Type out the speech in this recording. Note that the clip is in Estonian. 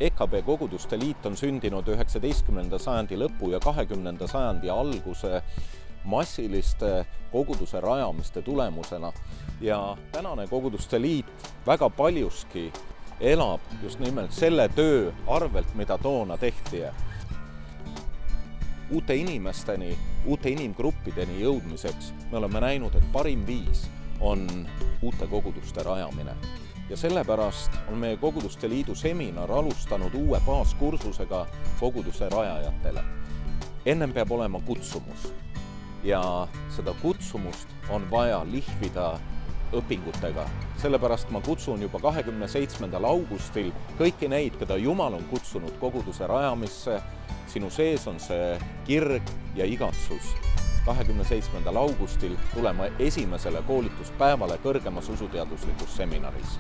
EKB Koguduste Liit on sündinud 19. sajandi lõpu ja 20. sajandi alguse massiliste koguduse rajamiste tulemusena. Ja tänane Koguduste Liit väga paljuski elab just nimelt selle töö arvelt, mida toona tehti. Uute inimesteni, uute inimgruppideni jõudmiseks me oleme näinud, et parim viis on uute koguduste rajamine. Ja sellepärast on meie Koguduste Liidu seminar alustanud uue baaskursusega koguduse rajajatele. Ennem peab olema kutsumus ja seda kutsumust on vaja lihvida õpingutega. Sellepärast ma kutsun juba 27. augustil kõiki neid, keda Jumal on kutsunud koguduse rajamisse. Sinu sees on see kirg ja igatsus. 27. augustil tulema esimesele koolituspäevale kõrgemas usuteaduslikus seminaris.